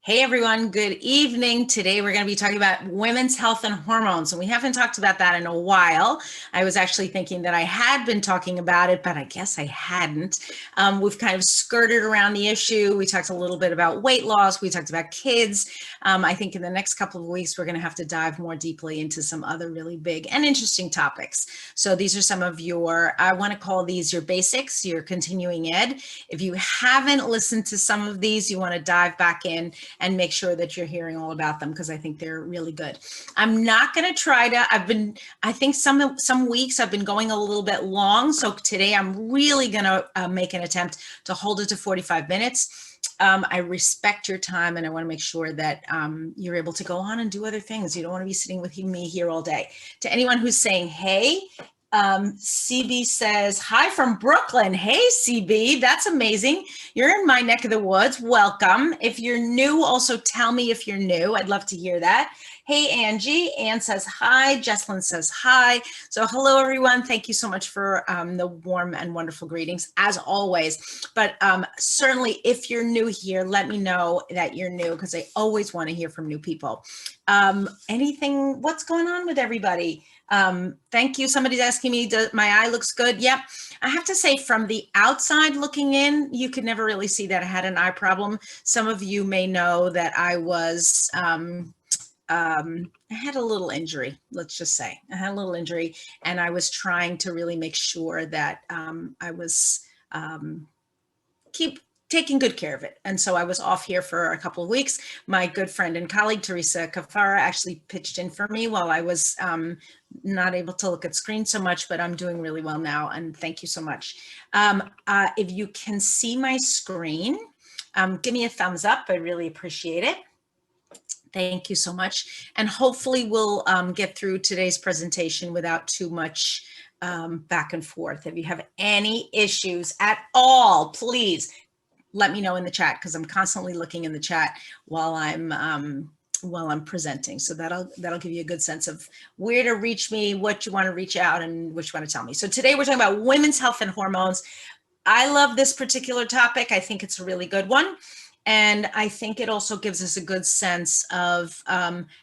Hey everyone, good evening. Today we're going to be talking about women's health and hormones, and we haven't talked about that in a while. I was actually thinking that I had been talking about it, but I guess I hadn't. We've kind of skirted around the issue. We talked a little bit about weight loss. We talked about kids. I think in the next couple of weeks, we're going to have to dive more deeply into some other really big and interesting topics. So these are some of your, I want to call these your basics, your continuing ed. If you haven't listened to some of these, you want to dive back in and make sure that you're hearing all about them because I think they're really good. I'm not going to try to, I think some weeks I've been going a little bit long. So today I'm really going to make an attempt to hold it to 45 minutes. I respect your time and I want to make sure that you're able to go on and do other things. You don't want to be sitting with me here all day. To anyone who's saying, hey, CB says, hi from Brooklyn. Hey, CB, that's amazing. You're in my neck of the woods. Welcome. If you're new, also tell me if you're new. I'd love to hear that. Hey, Angie. Ann says hi. Jesslyn says hi. So hello, everyone. Thank you so much for the warm and wonderful greetings, as always. But certainly, if you're new here, let me know that you're new because I always want to hear from new people. What's going on with everybody? Thank you. Somebody's asking me, my eye looks good. Yep. I have to say from the outside looking in, you could never really see that I had an eye problem. Some of you may know that I was, I had a little injury, let's just say. I had a little injury and I was trying to really make sure that I was keep taking good care of it. And so I was off here for a couple of weeks. My good friend and colleague, Teresa Kafara, actually pitched in for me while I was not able to look at screen so much, but I'm doing really well now. And thank you so much. If you can see my screen, give me a thumbs up. I really appreciate it. Thank you so much. And hopefully we'll get through today's presentation without too much back and forth. If you have any issues at all, please let me know in the chat because I'm constantly looking in the chat while I'm presenting. So that'll give you a good sense of where to reach me, what you want to reach out, and what you want to tell me. So today we're talking about women's health and hormones. I love this particular topic. I think it's a really good one. And I think it also gives us a good sense of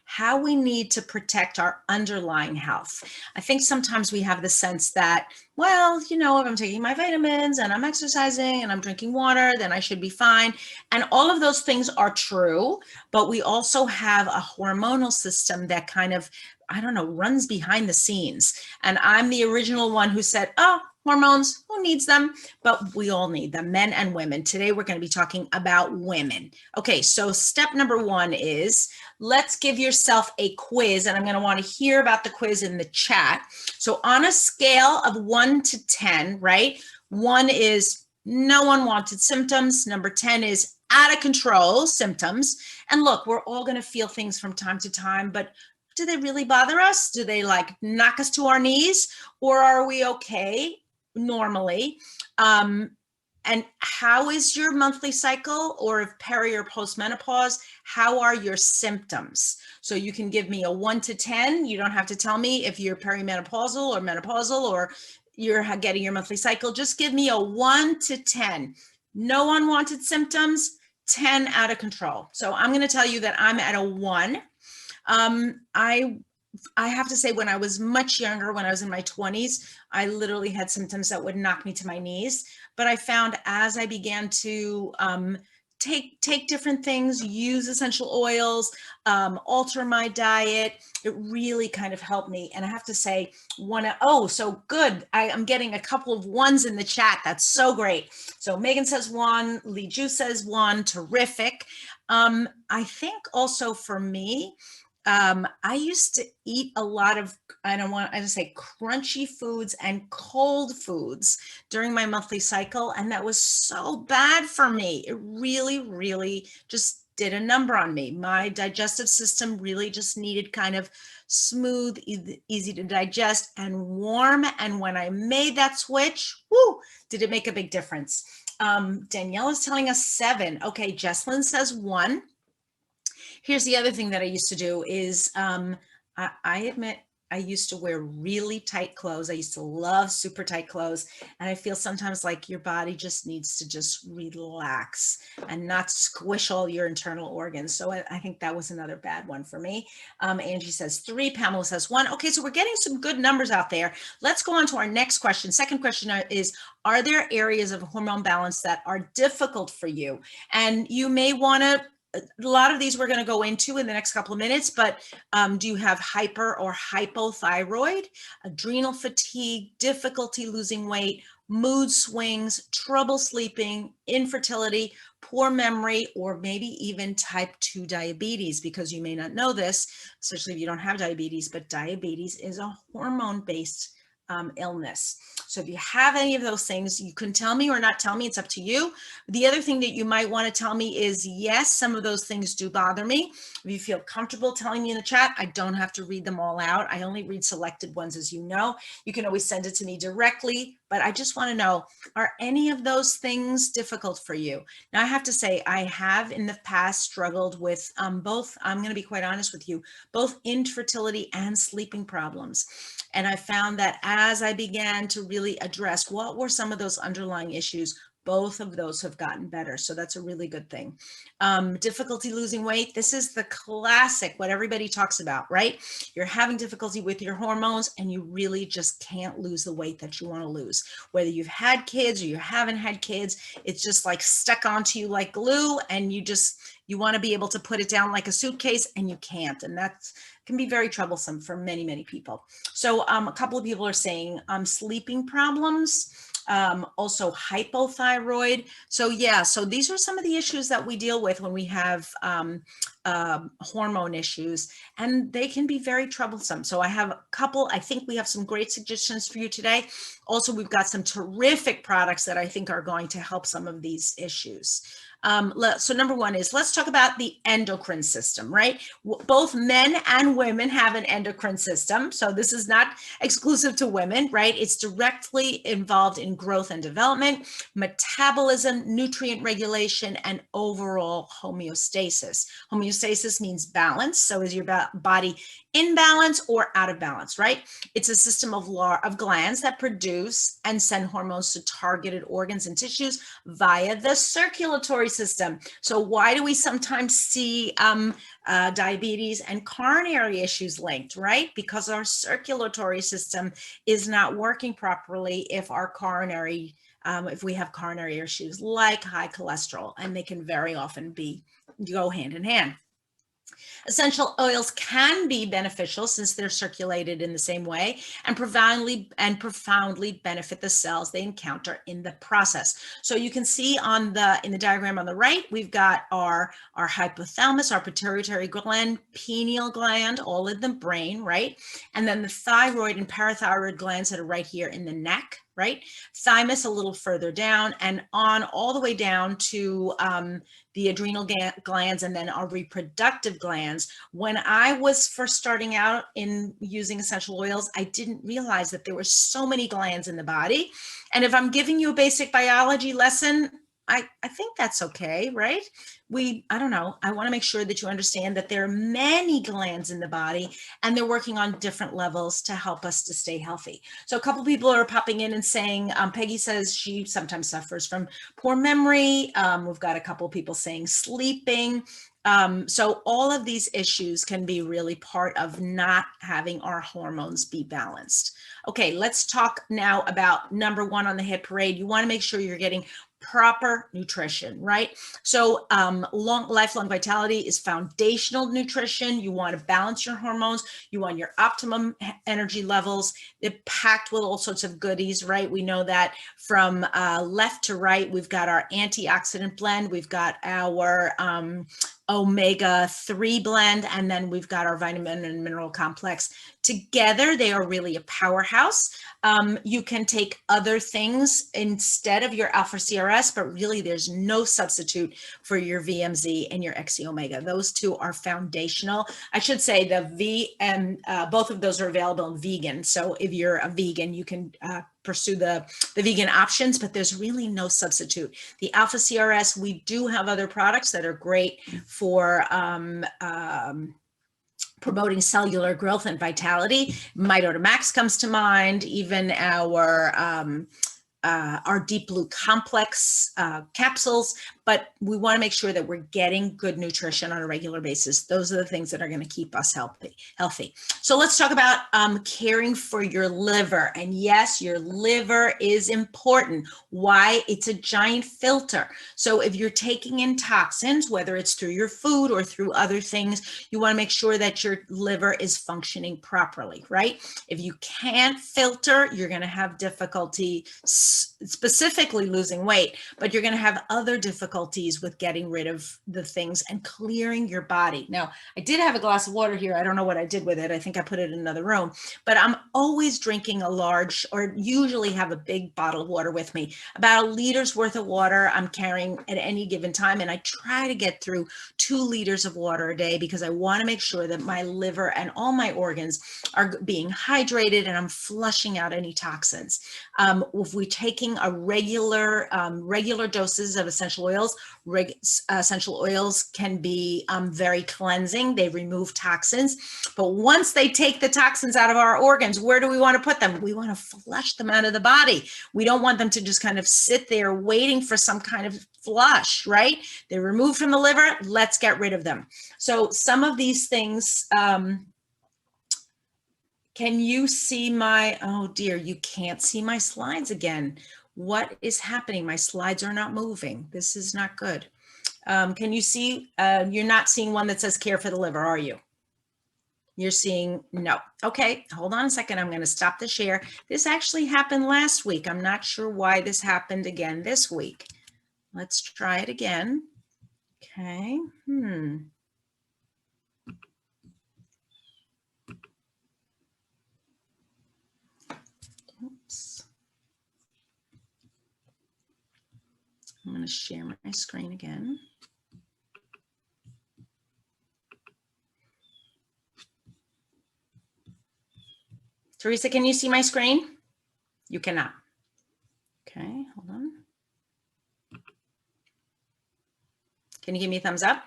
how we need to protect our underlying health. I think sometimes we have the sense that, well, you know, if I'm taking my vitamins and I'm exercising and I'm drinking water, then I should be fine. And all of those things are true, but we also have a hormonal system that kind of, I don't know, runs behind the scenes. And I'm the original one who said, oh, hormones, who needs them? But we all need them, men and women. Today, we're going to be talking about women. Okay, so step number one is let's give yourself a quiz, and I'm going to want to hear about the quiz in the chat. So on a scale of 1 to 10, right? 1 is no unwanted symptoms. Number 10 is out of control symptoms. And look, we're all going to feel things from time to time, but do they really bother us? Do they like knock us to our knees, or are we okay normally? And how is your monthly cycle, or if peri or postmenopause, how are your symptoms? So you can give me a 1 to 10. You don't have to tell me if you're perimenopausal or menopausal or you're getting your monthly cycle. Just give me a 1 to 10. No unwanted symptoms, 10 out of control. So I'm going to tell you that I'm at a 1. I have to say, when I was much younger, when I was in my 20s, I literally had symptoms that would knock me to my knees. But I found as I began to take different things, use essential oils, alter my diet, it really kind of helped me. And I have to say, so good. I'm getting a couple of 1s in the chat. That's so great. So Megan says 1, Lee Ju says 1, terrific. I think also for me, I used to eat a lot of, I just say crunchy foods and cold foods during my monthly cycle. And that was so bad for me. It really, really just did a number on me. My digestive system really just needed kind of smooth, easy to digest and warm. And when I made that switch, whoo, did it make a big difference. Danielle is telling us 7. Okay, Jesslyn says 1. Here's the other thing that I used to do is I admit I used to wear really tight clothes. I used to love super tight clothes. And I feel sometimes like your body just needs to just relax and not squish all your internal organs. So I think that was another bad one for me. Angie says 3, Pamela says 1. Okay, so we're getting some good numbers out there. Let's go on to our next question. Second question is, are there areas of hormone balance that are difficult for you? And you may want to, a lot of these we're going to go into in the next couple of minutes, but do you have hyper or hypothyroid, adrenal fatigue, difficulty losing weight, mood swings, trouble sleeping, infertility, poor memory, or maybe even type 2 diabetes? Because you may not know this, especially if you don't have diabetes, but diabetes is a hormone-based illness. So if you have any of those things, you can tell me or not tell me, it's up to you. The other thing that you might want to tell me is, yes, some of those things do bother me. If you feel comfortable telling me in the chat, I don't have to read them all out. I only read selected ones, as you know. You can always send it to me directly, but I just want to know, are any of those things difficult for you? Now, I have to say, I have in the past struggled with both, I'm going to be quite honest with you, both infertility and sleeping problems. And I found that as I began to really address what were some of those underlying issues, both of those have gotten better. So that's a really good thing. Difficulty losing weight. This is the classic, what everybody talks about, right? You're having difficulty with your hormones and you really just can't lose the weight that you want to lose. Whether you've had kids or you haven't had kids, it's just like stuck onto you like glue, and you want to be able to put it down like a suitcase and you can't. And that can be very troublesome for many, many people. So a couple of people are saying sleeping problems, also hypothyroid. So yeah, so these are some of the issues that we deal with when we have hormone issues, and they can be very troublesome. So I have a couple, I think we have some great suggestions for you today. Also, we've got some terrific products that I think are going to help some of these issues. So number one is, let's talk about the endocrine system, right? Both men and women have an endocrine system. So this is not exclusive to women, right? It's directly involved in growth and development, metabolism, nutrient regulation, and overall homeostasis. Homeostasis means balance. So is your body in balance or out of balance, right? It's a system of glands that produce and send hormones to targeted organs and tissues via the circulatory system. So why do we sometimes see diabetes and coronary issues linked, right? Because our circulatory system is not working properly if our coronary, if we have coronary issues like high cholesterol, and they can very often go hand in hand. Essential oils can be beneficial since they're circulated in the same way and profoundly benefit the cells they encounter in the process. So you can see in the diagram on the right, we've got our hypothalamus, our pituitary gland, pineal gland, all in the brain, right? And then the thyroid and parathyroid glands that are right here in the neck, right? Thymus a little further down, and on all the way down to the adrenal glands, and then our reproductive glands. When I was first starting out in using essential oils, I didn't realize that there were so many glands in the body. And if I'm giving you a basic biology lesson, I think that's okay, right? I don't know, I want to make sure that you understand that there are many glands in the body and they're working on different levels to help us to stay healthy. So a couple people are popping in and saying, Peggy says she sometimes suffers from poor memory. We've got a couple people saying sleeping. So all of these issues can be really part of not having our hormones be balanced. Okay, let's talk now about number one on the hit parade. You want to make sure you're getting proper nutrition, right? So lifelong vitality is foundational nutrition. You want to balance your hormones. You want your optimum energy levels. They're packed with all sorts of goodies, right? We know that from left to right, we've got our antioxidant blend. We've got our omega-3 blend, and then we've got our vitamin and mineral complex. Together, they are really a powerhouse. You can take other things instead of your alpha CRS, but really there's no substitute for your VMZ and your XE omega. Those two are foundational. I should say both of those are available in vegan. So if you're a vegan, you can pursue the vegan options, but there's really no substitute. The alpha CRS, we do have other products that are great for promoting cellular growth and vitality. Max comes to mind, even our Deep Blue Complex capsules, but we want to make sure that we're getting good nutrition on a regular basis. Those are the things that are going to keep us healthy. So let's talk about caring for your liver. And yes, your liver is important. Why? It's a giant filter. So if you're taking in toxins, whether it's through your food or through other things, you want to make sure that your liver is functioning properly, right? If you can't filter, you're going to have difficulty specifically losing weight, but you're going to have other difficulties with getting rid of the things and clearing your body. Now, I did have a glass of water here. I don't know what I did with it. I think I put it in another room, but I'm always drinking a large, or usually have a big bottle of water with me. About 1 liter's worth of water I'm carrying at any given time. And I try to get through 2 liters of water a day because I want to make sure that my liver and all my organs are being hydrated and I'm flushing out any toxins. If we're taking a regular doses of essential oils, essential oils can be very cleansing. They remove toxins, but once they take the toxins out of our organs, where do we want to put them? We want to flush them out of the body. We don't want them to just kind of sit there waiting for some kind of flush, right? They're removed from the liver. Let's get rid of them. So some of these things, can you see my, oh dear, you can't see my slides again. What is happening? My slides are not moving. This is not good. Can you see, you're not seeing one that says care for the liver, are you? You're seeing, no. Okay, hold on a second. I'm going to stop the share. This actually happened last week. I'm not sure why this happened again this week. Let's try it again. Okay. Oops. I'm going to share my screen again. Teresa, can you see my screen? You cannot. Okay, hold on. Can you give me a thumbs up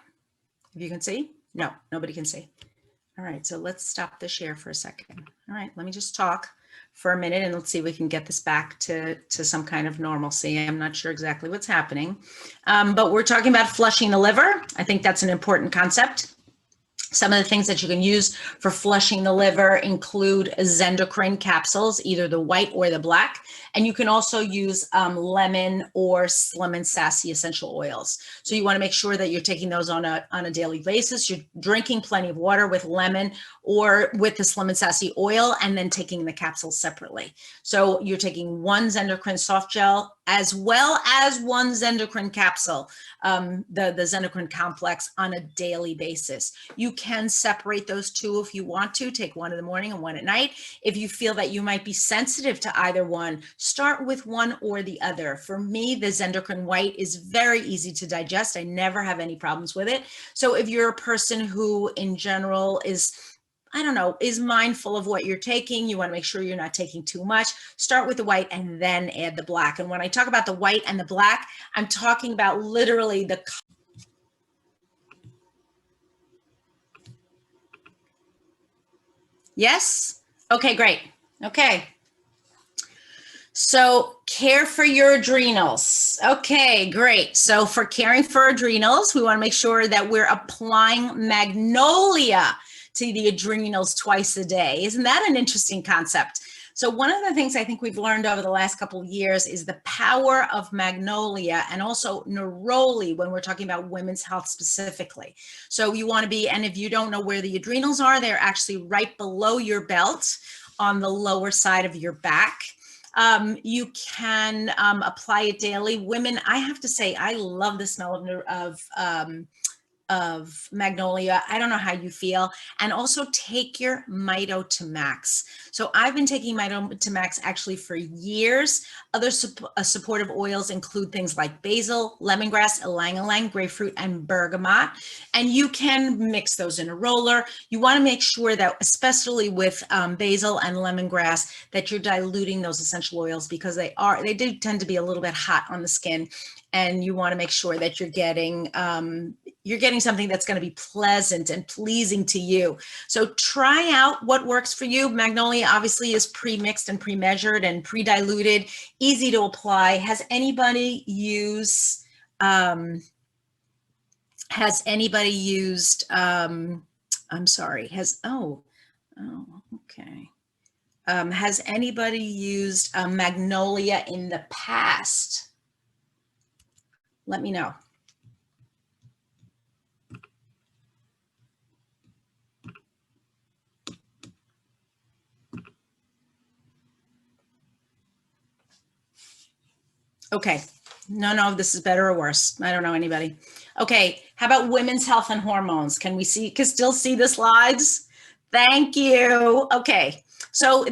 if you can see? No, nobody can see. All right, so let's stop the share for a second. All right, let me just talk for a minute and let's see if we can get this back to some kind of normalcy. I'm not sure exactly what's happening, but we're talking about flushing the liver. I think that's an important concept. Some of the things that you can use for flushing the liver include Zendocrine capsules, either the white or the black. And you can also use lemon or Slim and Sassy essential oils. So you want to make sure that you're taking those on a daily basis. You're drinking plenty of water with lemon or with the Slim and Sassy oil, and then taking the capsules separately. So you're taking 1 Zendocrine soft gel as well as 1 Zendocrine capsule, the Zendocrine complex, on a daily basis. You can separate those 2 if you want to. Take 1 in the morning and 1 at night. If you feel that you might be sensitive to either one, start with one or the other. For me, the Zendocrine white is very easy to digest. I never have any problems with it. So if you're a person who in general is, I don't know, is mindful of what you're taking, you want to make sure you're not taking too much, start with the white and then add the black. And when I talk about the white and the black, I'm talking about literally the Yes? Okay, great. Okay. So care for your adrenals. Okay, great. So for caring for adrenals, we want to make sure that we're applying Magnolia to the adrenals twice a day. Isn't that an interesting concept? So one of the things I think we've learned over the last couple of years is the power of Magnolia and also neroli when we're talking about women's health specifically. So you want to be, and if you don't know where the adrenals are, they're actually right below your belt on the lower side of your back. You can apply it daily. Women, I have to say, I love the smell of Magnolia. I don't know how you feel. And also take your Mito to Max. So I've been taking Mito to Max actually for years. Other supportive oils include things like basil, lemongrass, ylang-ylang, grapefruit, and bergamot. And you can mix those in a roller. You want to make sure that, especially with basil and lemongrass, that you're diluting those essential oils because they do tend to be a little bit hot on the skin. And you want to make sure that you're getting you're getting something that's going to be pleasant and pleasing to you. So try out what works for you. Magnolia obviously is pre-mixed and pre-measured and pre-diluted, easy to apply. Has anybody used I'm sorry, okay. Has anybody used Magnolia in the past? Let me know. Okay. No, this is better or worse. I don't know anybody. Okay. How about women's health and hormones? Can still see the slides? Thank you. Okay. So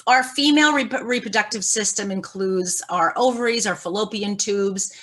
our female reproductive system includes our ovaries, our fallopian tubes,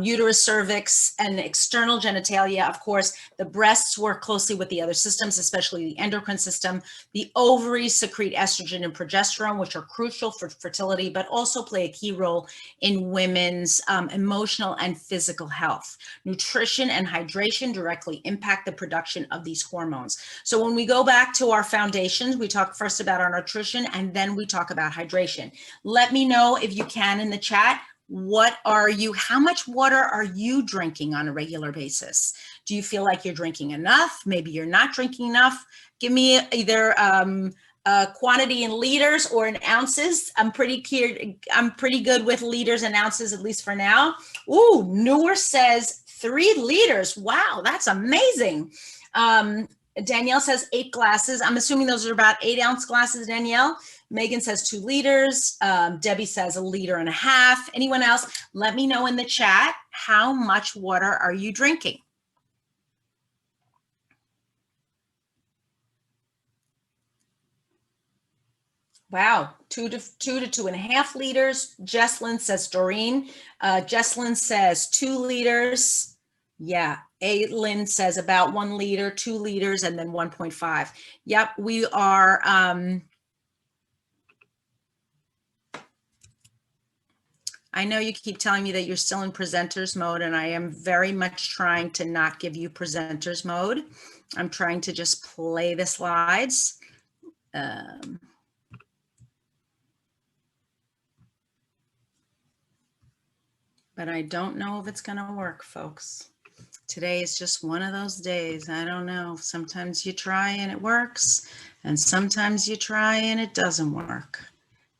uterus, cervix, and external genitalia. Of course, the breasts work closely with the other systems, especially the endocrine system. The ovaries secrete estrogen and progesterone, which are crucial for fertility, but also play a key role in women's emotional and physical health. Nutrition and hydration directly impact the production of these hormones. So when we go back to our foundations, we talk first about our nutrition, and then we talk about hydration. Let me know if you can in the chat. How much water are you drinking on a regular basis? Do you feel like you're drinking enough? Maybe you're not drinking enough. Give me either quantity in liters or in ounces. I'm pretty good with liters and ounces, at least for now. Ooh, Noor says 3 liters. Wow, that's amazing. Danielle says 8 glasses. I'm assuming those are about 8-ounce glasses, Danielle. Megan says 2 liters. Debbie says 1.5 liters. Anyone else? Let me know in the chat, how much water are you drinking? Wow, 2 to 2.5 liters. Jesslyn says, Doreen. Jesslyn says 2 liters. Yeah, Aitlin says about 1 liter, 2 liters, and then 1.5. Yep, we are. I know you keep telling me that you're still in presenters mode, and I am very much trying to not give you presenters mode. I'm trying to just play the slides. But I don't know if it's going to work, folks. Today is just one of those days. I don't know. Sometimes you try and it works, and sometimes you try and it doesn't work.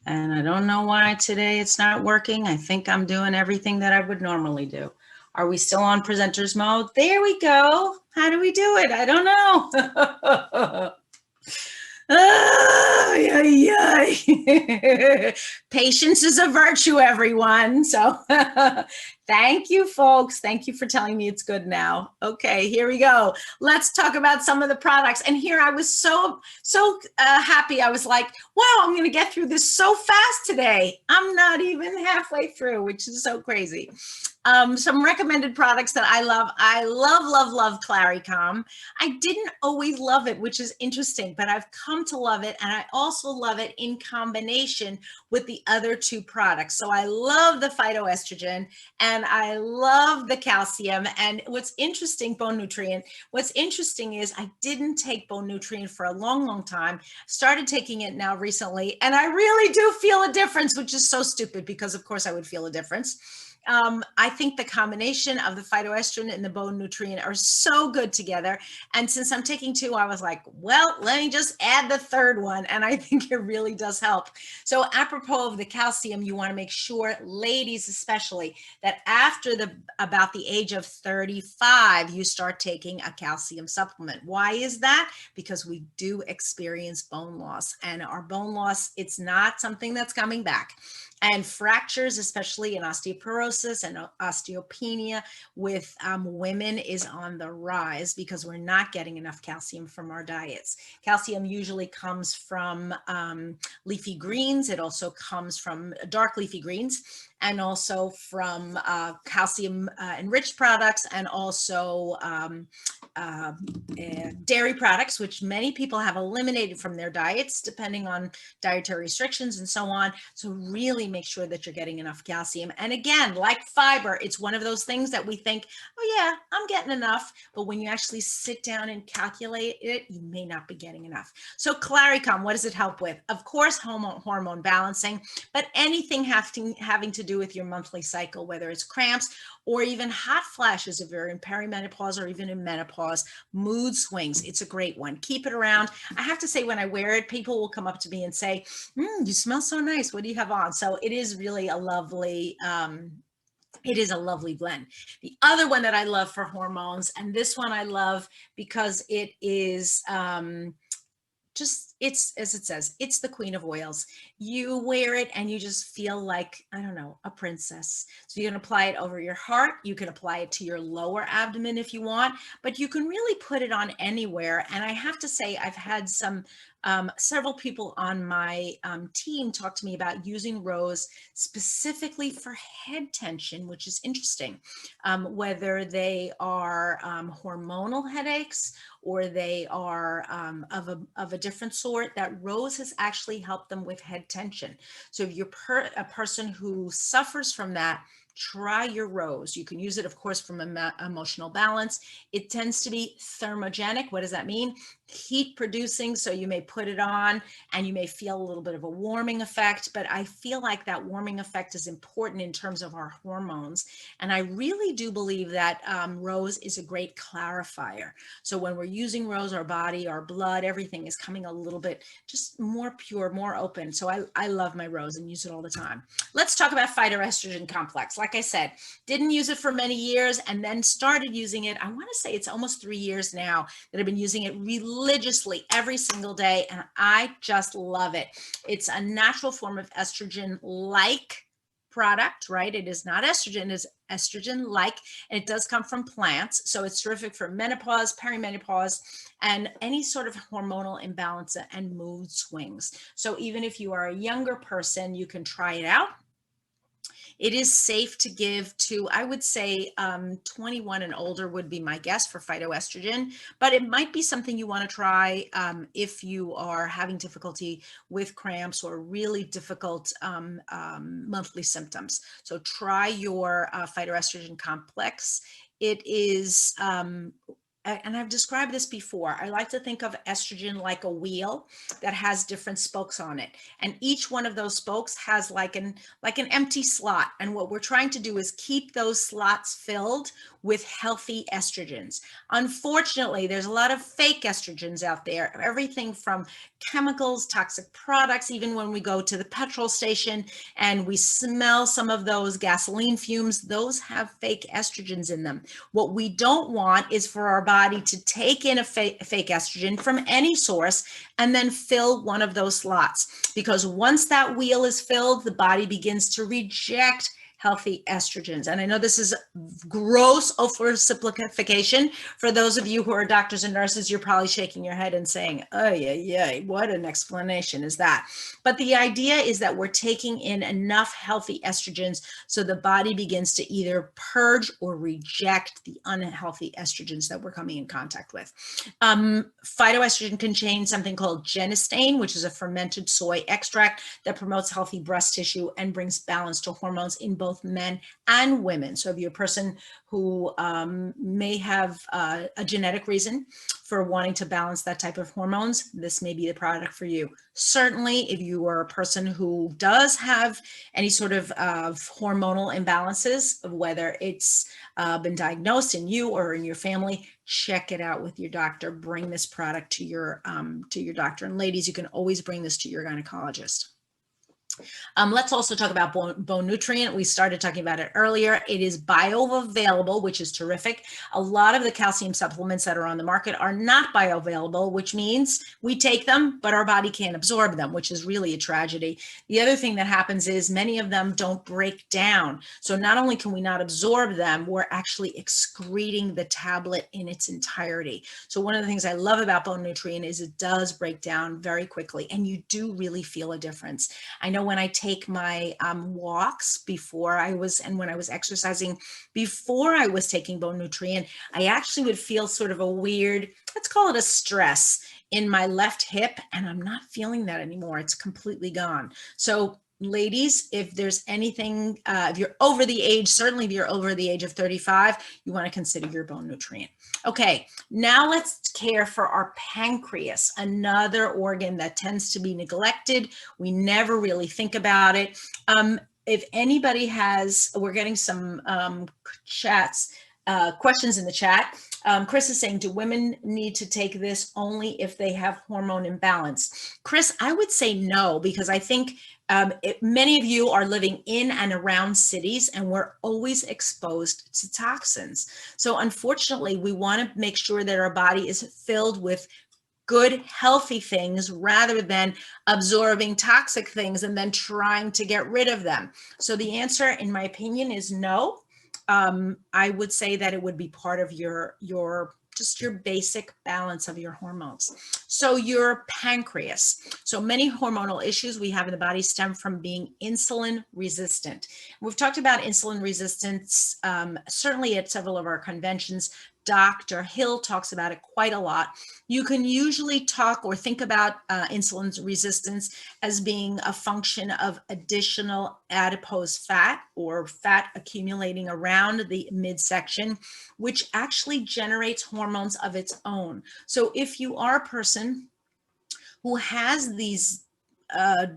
And I don't know why today it's not working. I think I'm doing everything that I would normally do. Are we still on presenters mode? There we go. How do we do it? I don't know. Patience is a virtue, everyone. So thank you, folks. Thank you for telling me it's good now. Okay, here we go. Let's talk about some of the products. And here I was so happy. I was like, wow, I'm going to get through this so fast today. I'm not even halfway through, which is so crazy. Some recommended products that I love. I love Claricom. I didn't always love it, which is interesting, but I've come to love it. And I also love it in combination with the other 2 products. So I love the phytoestrogen and I love the calcium. And what's interesting, bone nutrient, what's interesting is I didn't take bone nutrient for a long time. Started taking it now recently. And I really do feel a difference, which is so stupid because of course I would feel a difference. I think the combination of the phytoestrogen and the bone nutrient are so good together. And since I'm taking 2, I was like, well, let me just add the 3rd one. And I think it really does help. So apropos of the calcium, you want to make sure, ladies especially, that after about the age of 35, you start taking a calcium supplement. Why is that? Because we do experience bone loss, and our bone loss, it's not something that's coming back. And fractures, especially in osteoporosis and osteopenia with women, is on the rise because we're not getting enough calcium from our diets. Calcium usually comes from leafy greens. It also comes from dark leafy greens, and also from calcium enriched products, and also dairy products, which many people have eliminated from their diets, depending on dietary restrictions and so on. So really make sure that you're getting enough calcium. And again, like fiber, it's one of those things that we think, oh yeah, I'm getting enough. But when you actually sit down and calculate it, you may not be getting enough. So Claricom, what does it help with? Of course, hormone balancing, but anything having to do with your monthly cycle, whether it's cramps or even hot flashes if you're in perimenopause or even in menopause, mood swings, it's a great one. Keep it around. I have to say, when I wear it, people will come up to me and say, you smell so nice. What do you have on? So it is really a lovely, it is a lovely blend. The other one that I love for hormones, and this one I love because it is, it's, as it says, it's the queen of oils. You wear it and you just feel like, I don't know, a princess. So you can apply it over your heart. You can apply it to your lower abdomen if you want, but you can really put it on anywhere. And I have to say, I've had several people on my team talk to me about using rose specifically for head tension, which is interesting. Whether they are hormonal headaches or they are of a different sort, that rose has actually helped them with head tension. So if you're a person who suffers from that, try your rose. You can use it, of course, from emotional balance. It tends to be thermogenic. What does that mean? Heat producing. So you may put it on and you may feel a little bit of a warming effect, but I feel like that warming effect is important in terms of our hormones. And I really do believe that rose is a great clarifier. So when we're using rose, our body, our blood, everything is coming a little bit just more pure, more open. So I love my rose and use it all the time. Let's talk about Phytoestrogen Complex. Like I said, didn't use it for many years and then started using it. I want to say it's almost 3 years now that I've been using it religiously every single day, and I just love it. It's a natural form of estrogen-like product, right? It is not estrogen, it's estrogen-like, and it does come from plants. So it's terrific for menopause, perimenopause, and any sort of hormonal imbalance and mood swings. So even if you are a younger person, you can try it out. It is safe to give to, I would say, 21 and older would be my guess for phytoestrogen, but it might be something you want to try if you are having difficulty with cramps or really difficult monthly symptoms. So try your phytoestrogen complex. It is, and I've described this before, I like to think of estrogen like a wheel that has different spokes on it. And each one of those spokes has like an empty slot. And what we're trying to do is keep those slots filled with healthy estrogens. Unfortunately, there's a lot of fake estrogens out there, everything from chemicals, toxic products, even when we go to the petrol station and we smell some of those gasoline fumes, those have fake estrogens in them. What we don't want is for our body to take in a fake estrogen from any source and then fill one of those slots. Because once that wheel is filled, the body begins to reject healthy estrogens. And I know this is gross oversimplification. For those of you who are doctors and nurses, you're probably shaking your head and saying, oh yeah, what an explanation is that? But the idea is that we're taking in enough healthy estrogens so the body begins to either purge or reject the unhealthy estrogens that we're coming in contact with. Phytoestrogen contains something called genistein, which is a fermented soy extract that promotes healthy breast tissue and brings balance to hormones in both men and women. So if you're a person who may have a genetic reason for wanting to balance that type of hormones, this may be the product for you. Certainly, if you are a person who does have any sort of hormonal imbalances, whether it's been diagnosed in you or in your family, check it out with your doctor. Bring this product to your doctor. And ladies, you can always bring this to your gynecologist. Let's also talk about bone nutrient. We started talking about it earlier. It is bioavailable, which is terrific. A lot of the calcium supplements that are on the market are not bioavailable, which means we take them, but our body can't absorb them, which is really a tragedy. The other thing that happens is many of them don't break down. So not only can we not absorb them, we're actually excreting the tablet in its entirety. So one of the things I love about bone nutrient is it does break down very quickly, and you do really feel a difference. I know when I take my walks before I was, and when I was exercising before I was taking bone nutrient, I actually would feel sort of a weird, let's call it a stress in my left hip, and I'm not feeling that anymore. It's completely gone. So ladies, if there's anything, if you're over the age, certainly if you're over the age of 35, you want to consider your bone nutrient. Okay, now let's care for our pancreas, another organ that tends to be neglected. We never really think about it. If anybody has, we're getting some questions in the chat. Chris is saying, do women need to take this only if they have hormone imbalance? Chris, I would say no, because I think many of you are living in and around cities, and we're always exposed to toxins. So unfortunately, we want to make sure that our body is filled with good, healthy things rather than absorbing toxic things and then trying to get rid of them. So the answer, in my opinion, is no. I would say that it would be part of your just your basic balance of your hormones. So your pancreas. So many hormonal issues we have in the body stem from being insulin resistant. We've talked about insulin resistance, certainly at several of our conventions. Dr. Hill talks about it quite a lot. You can usually talk or think about insulin resistance as being a function of additional adipose fat or fat accumulating around the midsection, which actually generates hormones of its own. So if you are a person who has these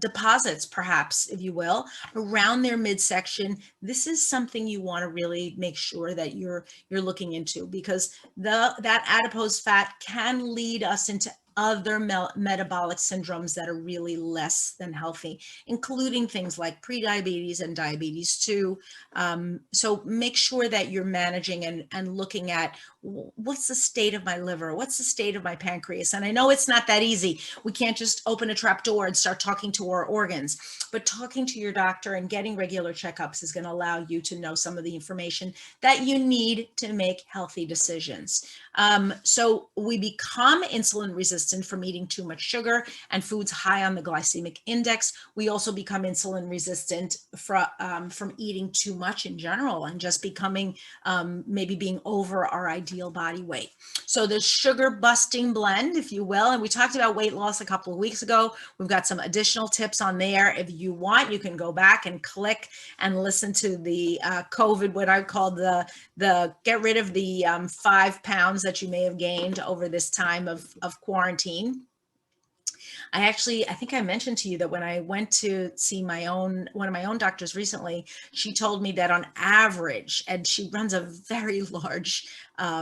deposits, perhaps, if you will, around their midsection, this is something you want to really make sure that you're looking into, because that adipose fat can lead us into other metabolic syndromes that are really less than healthy, including things like prediabetes and diabetes too. So make sure that you're managing and looking at what's the state of my liver, what's the state of my pancreas. And I know it's not that easy. We can't just open a trap door and start talking to our organs, but talking to your doctor and getting regular checkups is going to allow you to know some of the information that you need to make healthy decisions. So we become insulin resistant from eating too much sugar and foods high on the glycemic index. We also become insulin resistant from eating too much in general and just becoming maybe being over our ideal body weight. So the sugar busting blend, if you will, and we talked about weight loss a couple of weeks ago. We've got some additional tips on there. If you want, you can go back and click and listen to the COVID, what I call the get rid of the 5 pounds that you may have gained over this time of quarantine. I think I mentioned to you that when I went to see one of my own doctors recently, she told me that on average, and she runs a very large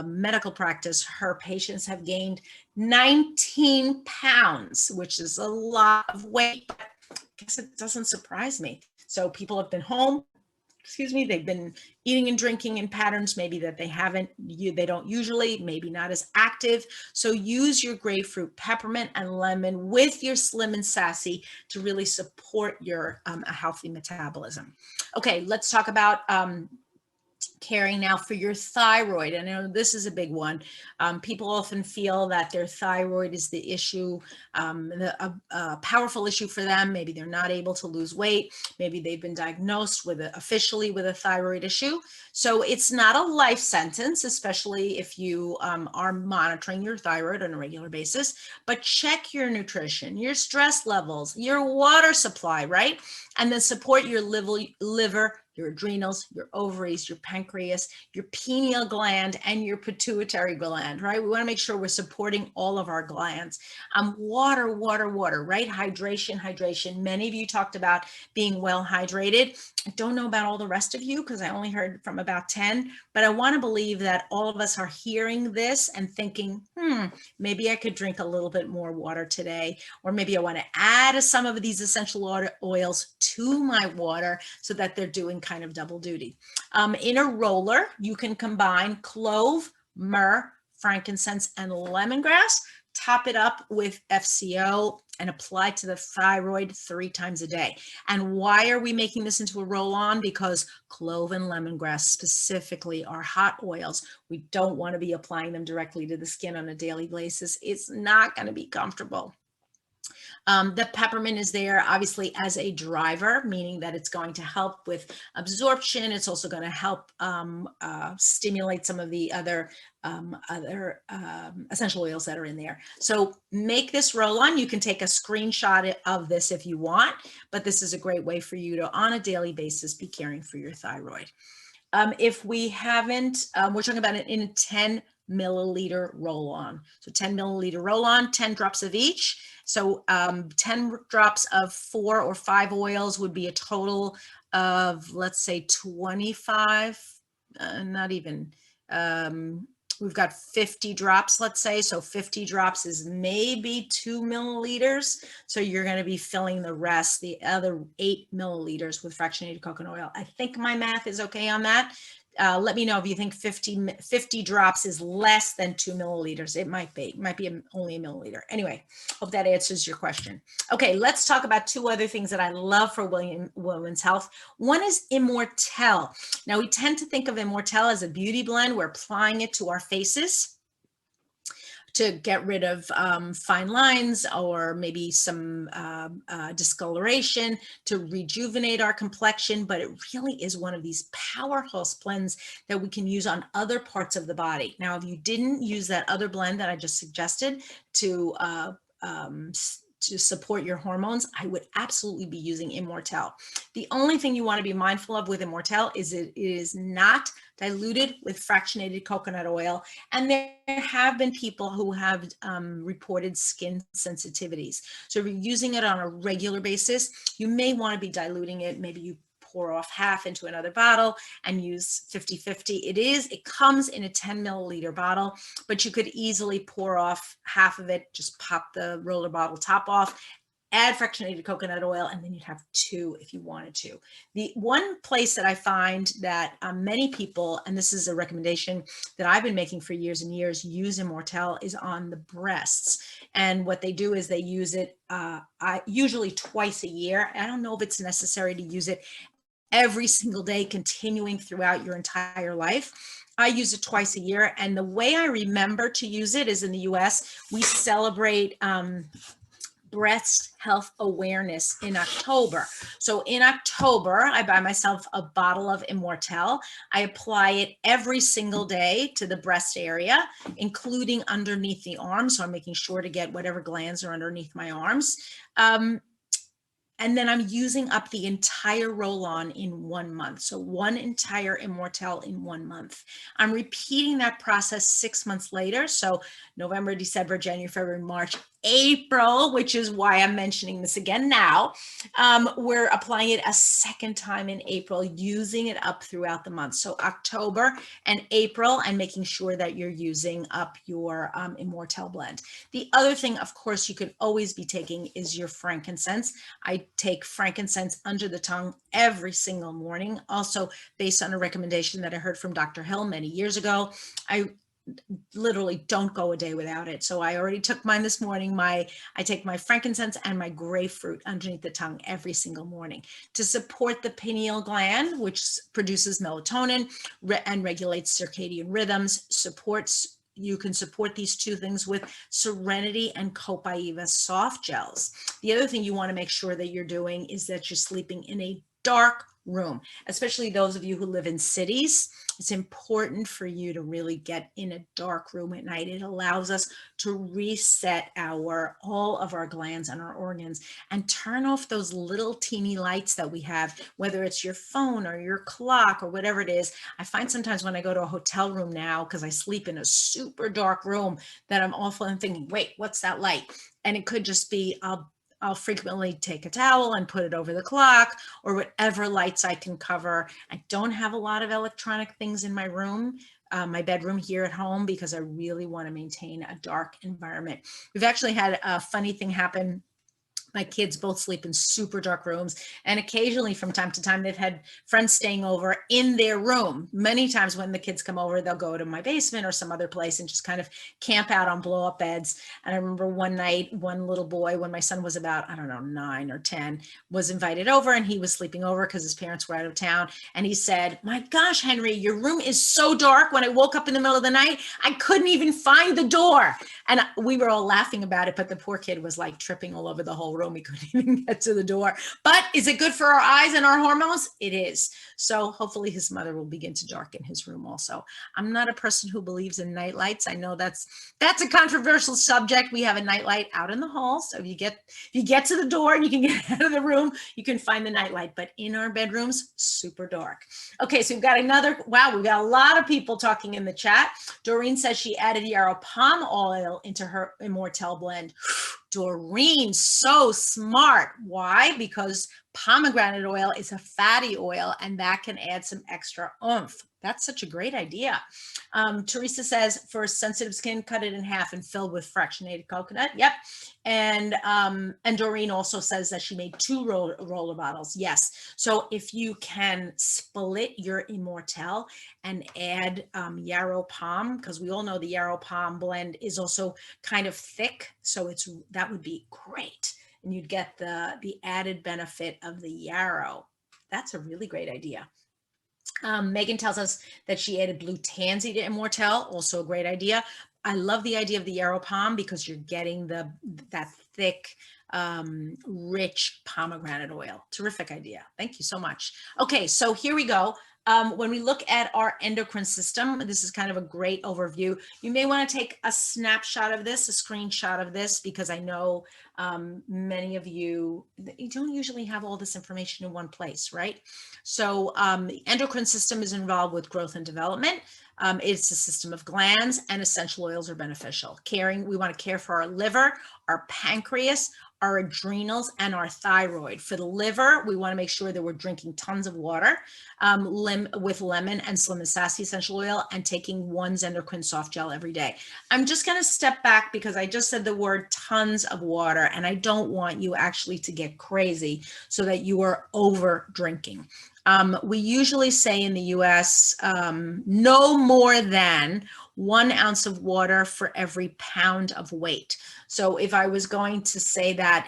medical practice, her patients have gained 19 pounds, which is a lot of weight, but I guess it doesn't surprise me. So people have been home, they've been eating and drinking in patterns maybe that they don't usually, maybe not as active. So use your grapefruit, peppermint, and lemon with your Slim and Sassy to really support your a healthy metabolism. Okay, let's talk about caring now for your thyroid. And I know this is a big one. People often feel that their thyroid is the issue, a powerful issue for them. Maybe they're not able to lose weight. Maybe they've been diagnosed officially with a thyroid issue. So it's not a life sentence, especially if you are monitoring your thyroid on a regular basis, but check your nutrition, your stress levels, your water supply, right? And then support your liver, your adrenals, your ovaries, your pancreas, your pineal gland, and your pituitary gland, right? We want to make sure we're supporting all of our glands. Water, right? Hydration. Many of you talked about being well hydrated. I don't know about all the rest of you because I only heard from about 10, but I want to believe that all of us are hearing this and thinking, maybe I could drink a little bit more water today, or maybe I want to add some of these essential oils to my water so that they're doing kind of double duty. In a roller, you can combine clove, myrrh, frankincense, and lemongrass. Top it up with FCO and apply to the thyroid 3 times a day. And why are we making this into a roll-on? Because clove and lemongrass specifically are hot oils. We don't want to be applying them directly to the skin on a daily basis. It's not going to be comfortable. The peppermint is there obviously as a driver, meaning that it's going to help with absorption. It's also going to help stimulate some of the other essential oils that are in there. So make this roll on. You can take a screenshot of this if you want, but this is a great way for you to, on a daily basis, be caring for your thyroid. If we haven't, we're talking about it in a 10 milliliter roll on. So 10 milliliter roll on, 10 drops of each. So 10 drops of 4 or 5 oils would be a total of, let's say, 25, not even, we've got 50 drops, let's say. So 50 drops is maybe 2 milliliters. So you're going to be filling the rest, the other 8 milliliters with fractionated coconut oil. I think my math is okay on that. Let me know if you think 50 drops is less than 2 milliliters. It might be only a milliliter. Anyway, hope that answers your question. Okay, let's talk about 2 other things that I love for women's health. One is Immortelle. Now, we tend to think of Immortelle as a beauty blend. We're applying it to our faces to get rid of fine lines or maybe some discoloration, to rejuvenate our complexion, but it really is one of these powerhouse blends that we can use on other parts of the body. Now, if you didn't use that other blend that I just suggested to support your hormones, I would absolutely be using Immortelle. The only thing you want to be mindful of with Immortelle is it is not diluted with fractionated coconut oil. And there have been people who have reported skin sensitivities. So if you're using it on a regular basis, you may want to be diluting it. Maybe you pour off half into another bottle and use 50-50. It comes in a 10 milliliter bottle, but you could easily pour off half of it, just pop the roller bottle top off, add fractionated coconut oil, and then you'd have 2 if you wanted to. The one place that I find that many people, and this is a recommendation that I've been making for years and years, use Immortelle is on the breasts. And what they do is they use it usually twice a year. I don't know if it's necessary to use it every single day, continuing throughout your entire life. I use it twice a year. And the way I remember to use it is in the US, we celebrate breast health awareness in October. So in October, I buy myself a bottle of Immortelle. I apply it every single day to the breast area, including underneath the arms. So I'm making sure to get whatever glands are underneath my arms. And then I'm using up the entire roll-on in 1 month. So 1 entire Immortelle in 1 month. I'm repeating that process 6 months later. So November, December, January, February, March, April, which is why I'm mentioning this again now. We're applying it a second time in April, using it up throughout the month. So October and April, and making sure that you're using up your Immortelle blend. The other thing, of course, you could always be taking is your frankincense. I take frankincense under the tongue every single morning. Also, based on a recommendation that I heard from Dr. Hill many years ago, I literally don't go a day without it. So I already took mine this morning. I take my frankincense and my grapefruit underneath the tongue every single morning to support the pineal gland, which produces melatonin and regulates circadian rhythms, you can support these 2 things with Serenity and Copaiba soft gels. The other thing you want to make sure that you're doing is that you're sleeping in a dark room, especially those of you who live in cities. It's important for you to really get in a dark room at night. It allows us to reset all of our glands and our organs and turn off those little teeny lights that we have, whether it's your phone or your clock or whatever it is. I find sometimes when I go to a hotel room now, because I sleep in a super dark room, that I'm often thinking, wait, what's that light? And it could just be, I'll frequently take a towel and put it over the clock or whatever lights I can cover. I don't have a lot of electronic things in my room, my bedroom here at home, because I really want to maintain a dark environment. We've actually had a funny thing happen My kids both sleep in super dark rooms, and occasionally from time to time they've had friends staying over in their room. Many times when the kids come over, they'll go to my basement or some other place and just kind of camp out on blow up beds. And I remember one night, one little boy, when my son was about, I don't know, 9 or 10, was invited over, and he was sleeping over because his parents were out of town. And he said, "My gosh, Henry, your room is so dark. When I woke up in the middle of the night, I couldn't even find the door." And we were all laughing about it, but the poor kid was like tripping all over the whole room. He couldn't even get to the door. But is it good for our eyes and our hormones? It is. So hopefully his mother will begin to darken his room also. I'm not a person who believes in night lights. I know that's a controversial subject. We have a night light out in the hall. So if you get to the door and you can get out of the room, you can find the night light. But in our bedrooms, super dark. Okay, so we've got we've got a lot of people talking in the chat. Doreen says she added yarrow palm oil into her Immortelle blend. Doreen, so smart. Why? Because pomegranate oil is a fatty oil, and that can add some extra oomph. That's such a great idea. Teresa says, for sensitive skin, cut it in half and fill with fractionated coconut. Yep. And Doreen also says that she made 2 roller bottles. Yes. So if you can split your Immortelle and add yarrow palm, because we all know the yarrow palm blend is also kind of thick. So that would be great. And you'd get the added benefit of the yarrow. That's a really great idea. Megan tells us that she added blue tansy to Immortelle, also a great idea. I love the idea of the yarrow palm because you're getting that thick, rich pomegranate oil. Terrific idea. Thank you so much. Okay, so here we go. When we look at our endocrine system, this is kind of a great overview. You may want to take a snapshot of this, a screenshot of this, because I know many of you don't usually have all this information in one place, right? So the endocrine system is involved with growth and development. It's a system of glands, and essential oils are beneficial. We want to care for our liver, our pancreas, our adrenals, and our thyroid. For the liver, we want to make sure that we're drinking tons of water with lemon and Slim and Sassy essential oil, and taking 1 Zendocrine soft gel every day. I'm just going to step back because I just said the word tons of water, and I don't want you actually to get crazy so that you are over drinking. We usually say in the US, no more than 1 ounce of water for every pound of weight. So if I was going to say that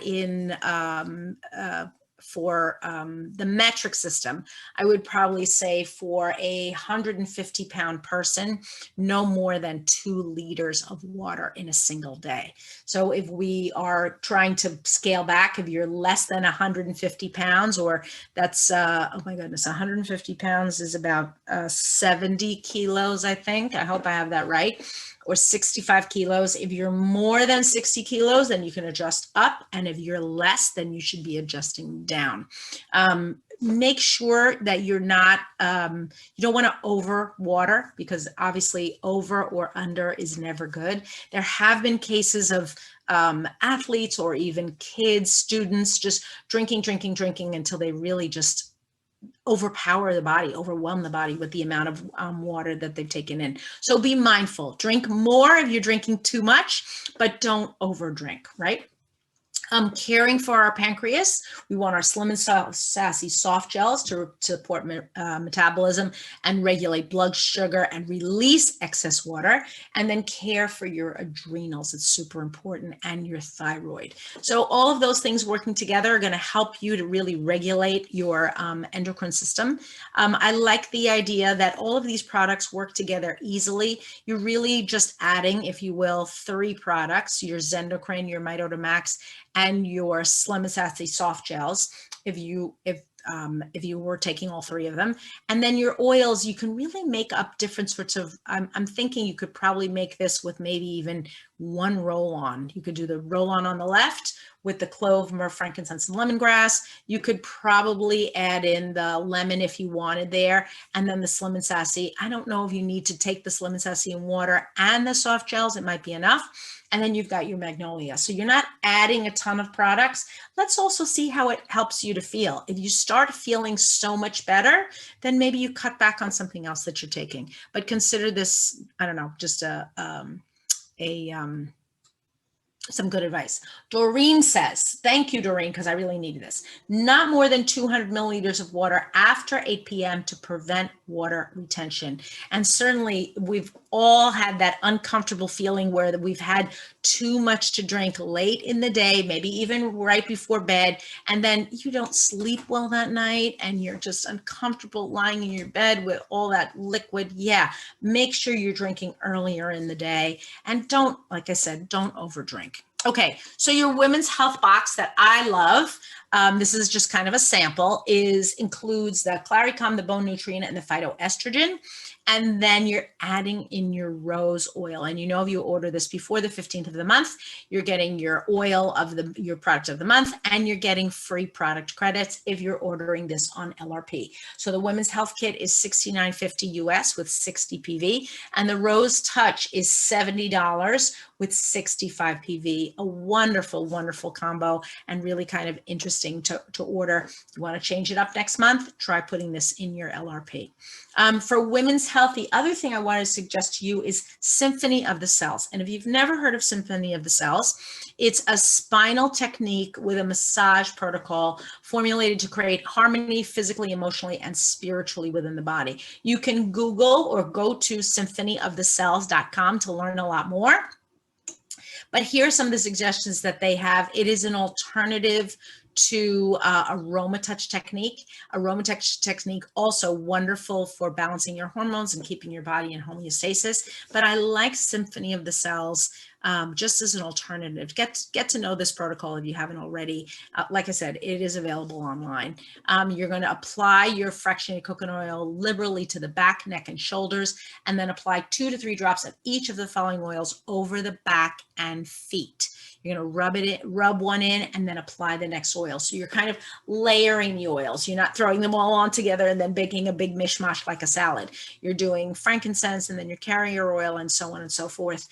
for the metric system, I would probably say for a 150-pound person, no more than 2 liters of water in a single day. So if we are trying to scale back, if you're less than 150 pounds, or that's, oh my goodness, 150 pounds is about 70 kilos, I think. I hope I have that right. Or 65 kilos. If you're more than 60 kilos, then you can adjust up. And if you're less, then you should be adjusting down. Make sure that you're not, you don't want to over water, because obviously over or under is never good. There have been cases of athletes or even kids, students, just drinking until they really just overpower the body, overwhelm the body with the amount of water that they've taken in. So be mindful. Drink more if you're drinking too much, but don't overdrink, right? Caring for our pancreas, we want our Slim and Sassy soft gels to support metabolism and regulate blood sugar and release excess water, and then care for your adrenals. It's super important, and your thyroid. So all of those things working together are going to help you to really regulate your endocrine system. I like the idea that all of these products work together easily. You're really just adding, if you will, 3 products: your Zendocrine, your Max, and your Slim and Sassy soft gels, if you were taking all 3 of them. And then your oils, you can really make up different sorts of, I'm thinking you could probably make this with maybe even 1 roll-on. You could do the roll-on on the left with the clove, myrrh, frankincense, and lemongrass. You could probably add in the lemon if you wanted there, and then the Slim and Sassy. I don't know if you need to take the Slim and Sassy in water and the soft gels. It might be enough. And then you've got your magnolia. So you're not adding a ton of products. Let's also see how it helps you to feel. If you start feeling so much better, then maybe you cut back on something else that you're taking. But consider this, I don't know, just Some good advice. Doreen says, thank you, Doreen, because I really needed this. Not more than 200 milliliters of water after 8 p.m. to prevent water retention. And certainly we've all had that uncomfortable feeling where we've had too much to drink late in the day, maybe even right before bed, and then you don't sleep well that night and you're just uncomfortable lying in your bed with all that liquid. Yeah, make sure you're drinking earlier in the day, and don't, like I said, don't overdrink. Okay, so your women's health box that I love, this is just kind of a sample, includes the Claricom, the bone nutrient, and the phytoestrogen. And then you're adding in your rose oil. And you know, if you order this before the 15th of the month, you're getting your oil of your product of the month, and you're getting free product credits if you're ordering this on LRP. So the women's health kit is $69.50 US with 60 PV, and the Rose Touch is $70 with 65 PV. A wonderful, wonderful combo, and really kind of interesting to order. You want to change it up next month? Try putting this in your LRP. For women's health, the other thing I want to suggest to you is Symphony of the Cells. And if you've never heard of Symphony of the Cells, it's a spinal technique with a massage protocol formulated to create harmony physically, emotionally, and spiritually within the body. You can Google or go to symphonyofthecells.com to learn a lot more. But here are some of the suggestions that they have. It is an alternative to aromatouch technique. Aromatouch technique also wonderful for balancing your hormones and keeping your body in homeostasis. But I like Symphony of the Cells just as an alternative. Get to know this protocol if you haven't already. Like I said, it is available online. You're going to apply your fractionated coconut oil liberally to the back, neck, and shoulders, and then apply 2 to 3 drops of each of the following oils over the back and feet. You're going to rub one in, and then apply the next oil. So you're kind of layering the oils. You're not throwing them all on together and then baking a big mishmash like a salad. You're doing frankincense and then your carrier oil and so on and so forth.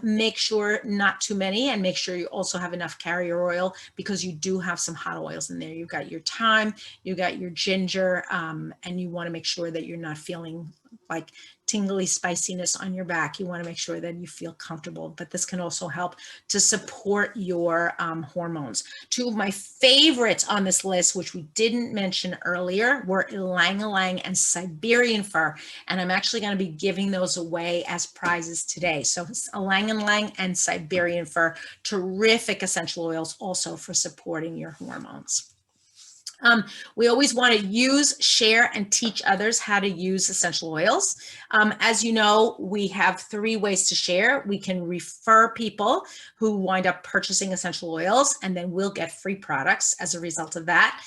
Make sure not too many, and make sure you also have enough carrier oil, because you do have some hot oils in there. You've got your thyme, you got your ginger, and you want to make sure that you're not feeling like tingly spiciness on your back. You want to make sure that you feel comfortable, but this can also help to support your hormones. 2 of my favorites on this list, which we didn't mention earlier, were ylang ylang and Siberian fir, and I'm actually going to be giving those away as prizes today. So ylang ylang and Siberian fir, terrific essential oils also for supporting your hormones. We always want to use, share, and teach others how to use essential oils. As you know, we have 3 ways to share. We can refer people who wind up purchasing essential oils, and then we'll get free products as a result of that.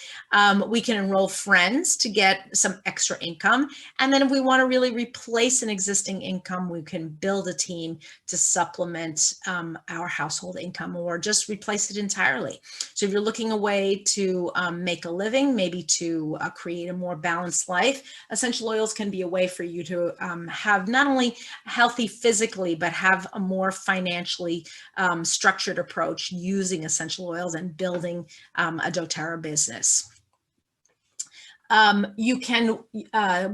We can enroll friends to get some extra income. And then if we want to really replace an existing income, we can build a team to supplement our household income, or just replace it entirely. So if you're looking a way to make a living, maybe to create a more balanced life, essential oils can be a way for you to have not only healthy physically, but have a more financially structured approach using essential oils and building a doTerra business. You can,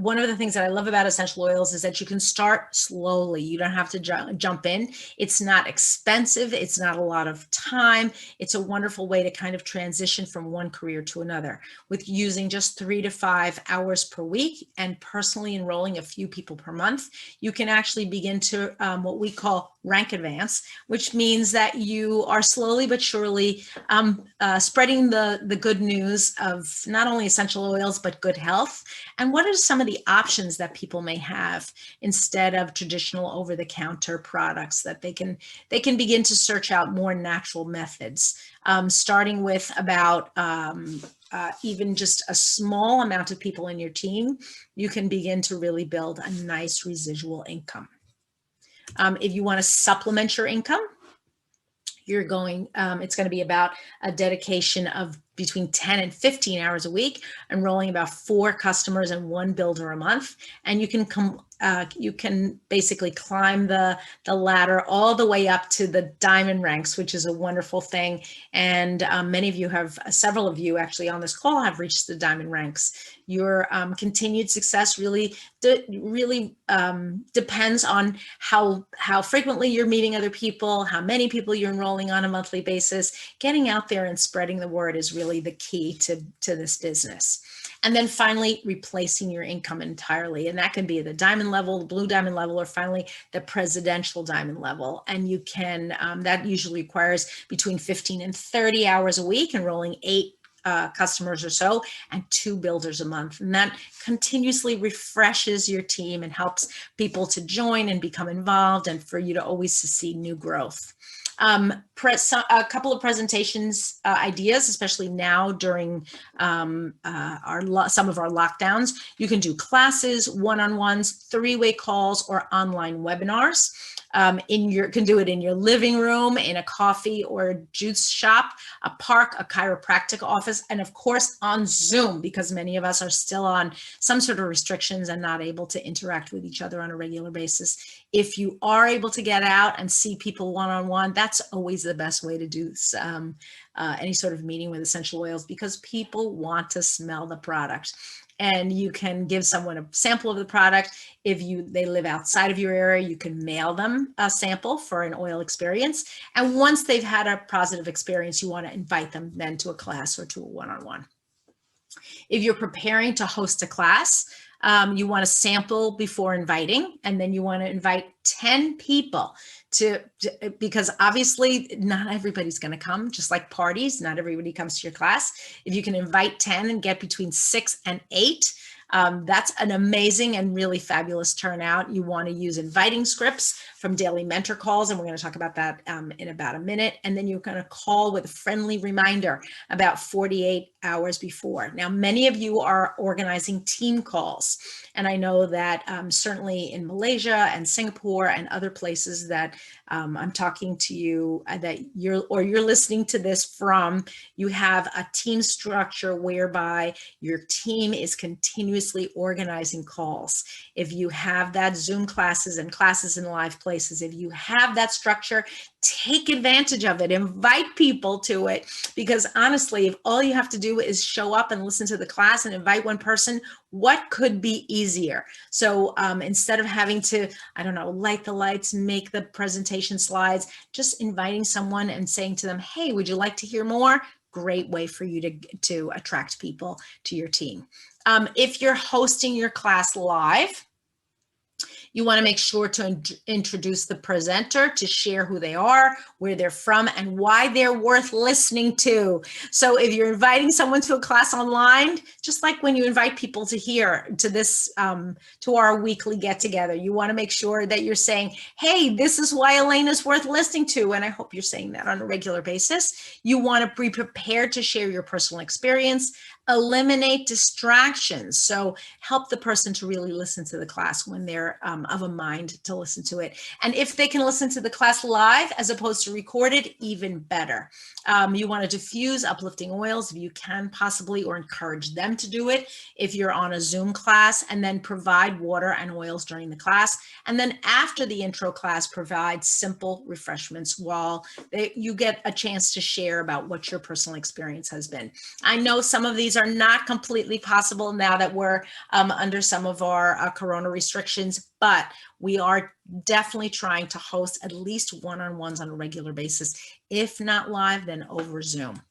one of the things that I love about essential oils is that you can start slowly. You don't have to jump in. It's not expensive. It's not a lot of time. It's a wonderful way to kind of transition from one career to another, with using just 3 to 5 hours per week and personally enrolling a few people per month. You can actually begin to what we call rank advance, which means that you are slowly but surely spreading the good news of not only essential oils, but good health. And what are some of the options that people may have instead of traditional over-the-counter products, that they can begin to search out more natural methods, starting with about even just a small amount of people in your team. You can begin to really build a nice residual income. If you want to supplement your income, you're going, it's going to be about a dedication of between 10 and 15 hours a week, enrolling about 4 customers and 1 builder a month. And you can you can basically climb the ladder all the way up to the diamond ranks, which is a wonderful thing. And many of you have, several of you actually on this call have reached the diamond ranks. Your continued success really depends on how frequently you're meeting other people, how many people you're enrolling on a monthly basis. Getting out there and spreading the word is really the key to this business. And then finally, replacing your income entirely. And that can be the diamond level, the blue diamond level, or finally the presidential diamond level. And you can, that usually requires between 15 and 30 hours a week, enrolling 8 customers or so, and 2 builders a month. And that continuously refreshes your team and helps people to join and become involved, and for you to always to see new growth. A couple of presentations ideas, especially now during some of our lockdowns. You can do classes, one-on-ones, 3-way calls, or online webinars. Can do it in your living room, in a coffee or a juice shop, a park, a chiropractic office, and of course on Zoom, because many of us are still on some sort of restrictions and not able to interact with each other on a regular basis. If you are able to get out and see people one-on-one, that's always the best way to do any sort of meeting with essential oils, because people want to smell the product. And you can give someone a sample of the product. If they live outside of your area, you can mail them a sample for an oil experience. And once they've had a positive experience, you want to invite them then to a class or to a one-on-one. If you're preparing to host a class, you want to sample before inviting, and then you want to invite 10 people because obviously not everybody's going to come, just like parties, not everybody comes to your class. If you can invite 10 and get between 6 and 8, that's an amazing and really fabulous turnout. You want to use inviting scripts from daily mentor calls, and we're going to talk about that in about a minute. And then you're going to call with a friendly reminder about 48 hours before. Now, many of you are organizing team calls, and I know that certainly in Malaysia and Singapore and other places that I'm talking to you that you're listening to this from, you have a team structure whereby your team is continuously organizing calls. If you have that Zoom classes and classes in live places, if you have that structure, take advantage of it, invite people to it, because honestly, if all you have to do is show up and listen to the class and invite one person, what could be easier? So instead of having to, I don't know, light the lights, make the presentation slides, just inviting someone and saying to them, hey, would you like to hear more? Great way for you to attract people to your team. If you're hosting your class live, you want to make sure to introduce the presenter, to share who they are, where they're from, and why they're worth listening to. So if you're inviting someone to a class online, just like when you invite people to this, to our weekly get together, you want to make sure that you're saying, hey, this is why Elena's worth listening to. And I hope you're saying that on a regular basis. You want to be prepared to share your personal experience. Eliminate distractions. So help the person to really listen to the class when they're of a mind to listen to it. And if they can listen to the class live as opposed to recorded, even better. You want to diffuse uplifting oils if you can possibly, or encourage them to do it if you're on a Zoom class, and then provide water and oils during the class. And then after the intro class, provide simple refreshments while you get a chance to share about what your personal experience has been. I know some of these are not completely possible now that we're under some of our corona restrictions, but we are definitely trying to host at least one-on-ones on a regular basis, if not live, then over Zoom.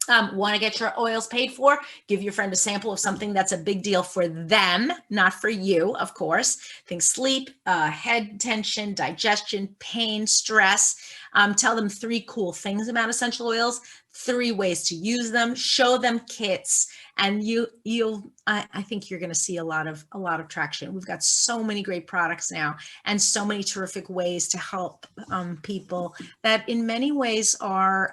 Want to get your oils paid for? Give your friend a sample of something that's a big deal for them, not for you, of course. Think sleep, head tension, digestion, pain, stress. Tell them 3 cool things about essential oils, 3 ways to use them, show them kits, and I think you're going to see a lot of traction. We've got so many great products now, and so many terrific ways to help people that in many ways are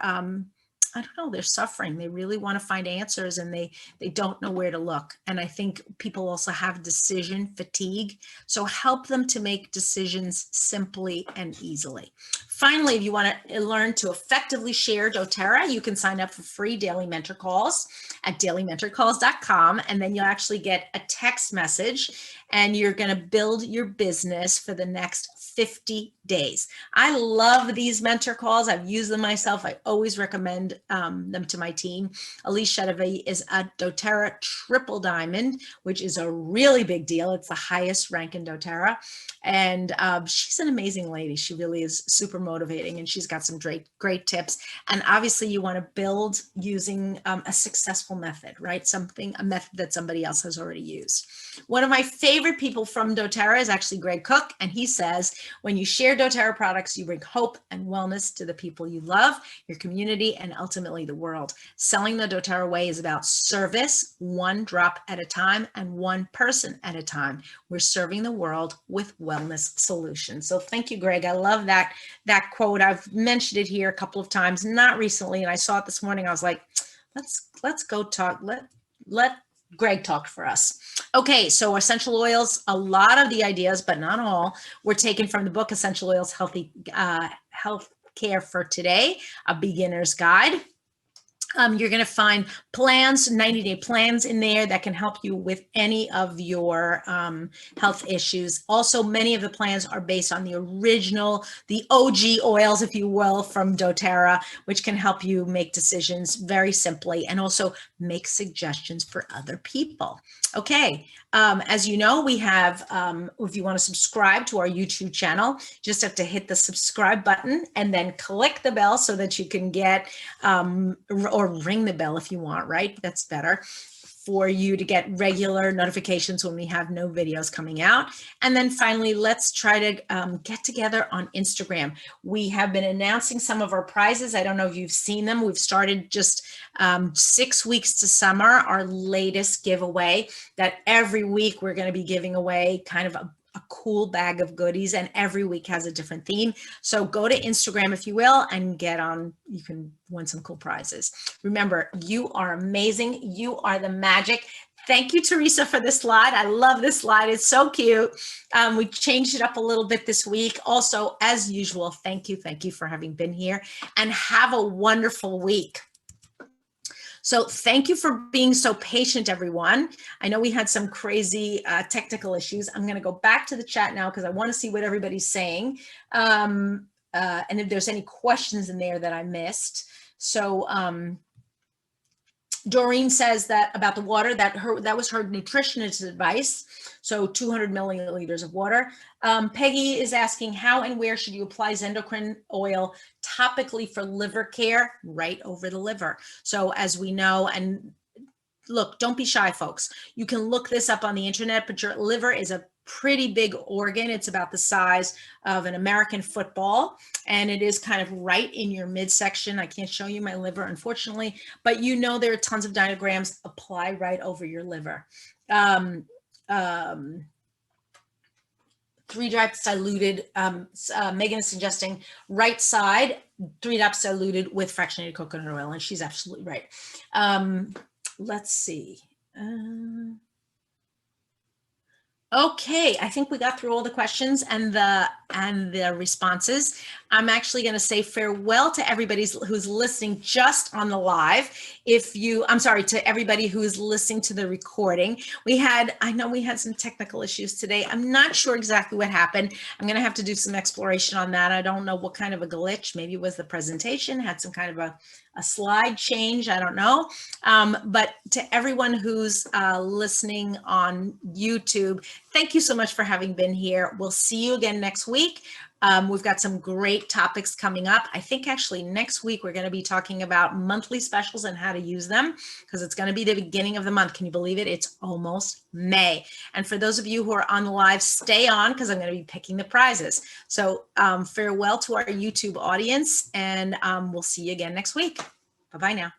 I don't know, they're suffering. They really want to find answers, and they don't know where to look. And I think people also have decision fatigue. So help them to make decisions simply and easily. Finally, if you want to learn to effectively share doTerra, you can sign up for free daily mentor calls at dailymentorcalls.com. And then you'll actually get a text message and you're going to build your business for the next 50 days. I love these mentor calls. I've used them myself. I always recommend them to my team. Elise Chedevy is a doTERRA triple diamond, which is a really big deal. It's the highest rank in doTERRA. And she's an amazing lady. She really is super motivating, and she's got some great tips. And obviously you want to build using a successful method, right? A method that somebody else has already used. One of my favorite people from doTERRA is actually Greg Cook. And he says, when you share doTERRA products, you bring hope and wellness to the people you love, your community, and ultimately the world. Selling the doTERRA way is about service, one drop at a time and one person at a time. We're serving the world with wellness solutions. So thank you, Greg. I love that quote. I've mentioned it here a couple of times, not recently, and I saw it this morning. I was like, let's go talk. Let Greg talk for us. Okay, so essential oils, a lot of the ideas, but not all, were taken from the book Essential Oils Health Care for Today, a beginner's guide. You're going to find plans, 90-day plans in there that can help you with any of your health issues. Also, many of the plans are based on the original, the OG oils, if you will, from doTERRA, which can help you make decisions very simply and also make suggestions for other people. Okay, as you know, we have, if you want to subscribe to our YouTube channel, just have to hit the subscribe button and then click the bell so that you can get, or ring the bell if you want, right? That's better, for you to get regular notifications when we have no videos coming out. And then finally, let's try to get together on Instagram. We have been announcing some of our prizes. I don't know if you've seen them. We've started just 6 weeks to summer, our latest giveaway, that every week we're going to be giving away kind of a cool bag of goodies, and every week has a different theme. So go to Instagram, if you will, and get on. You can win some cool prizes. Remember, you are amazing. You are the magic. Thank you, Teresa, for this slide. I love this slide. It's so cute. We changed it up a little bit this week. Also, as usual, thank you for having been here, and have a wonderful week. So thank you for being so patient, everyone. I know we had some crazy technical issues. I'm going to go back to the chat now because I want to see what everybody's saying. And if there's any questions in there that I missed. So Doreen says that about the water, that was her nutritionist advice. So 200 milliliters of water. Peggy is asking, how and where should you apply Zendocrine oil topically for liver care? Right over the liver. So as we know, and look, don't be shy, folks. You can look this up on the internet, but your liver is a pretty big organ. It's about the size of an American football, and it is kind of right in your midsection. I can't show you my liver, unfortunately, but you know there are tons of diagrams. Apply right over your liver. 3 drops diluted. Megan is suggesting right side, 3 drops diluted with fractionated coconut oil, and she's absolutely right. Let's see. Okay, I think we got through all the questions and the responses. I'm actually going to say farewell to everybody who's listening just on the live. I'm sorry, to everybody who's listening to the recording. I know we had some technical issues today. I'm not sure exactly what happened. I'm going to have to do some exploration on that. I don't know what kind of a glitch. Maybe it was the presentation, had some kind of a slide change. I don't know. But to everyone who's listening on YouTube, thank you so much for having been here. We'll see you again next week. We've got some great topics coming up. I think actually next week we're going to be talking about monthly specials and how to use them, because it's going to be the beginning of the month. Can you believe it? It's almost May. And for those of you who are on the live, stay on because I'm going to be picking the prizes. So farewell to our YouTube audience, and we'll see you again next week. Bye-bye now.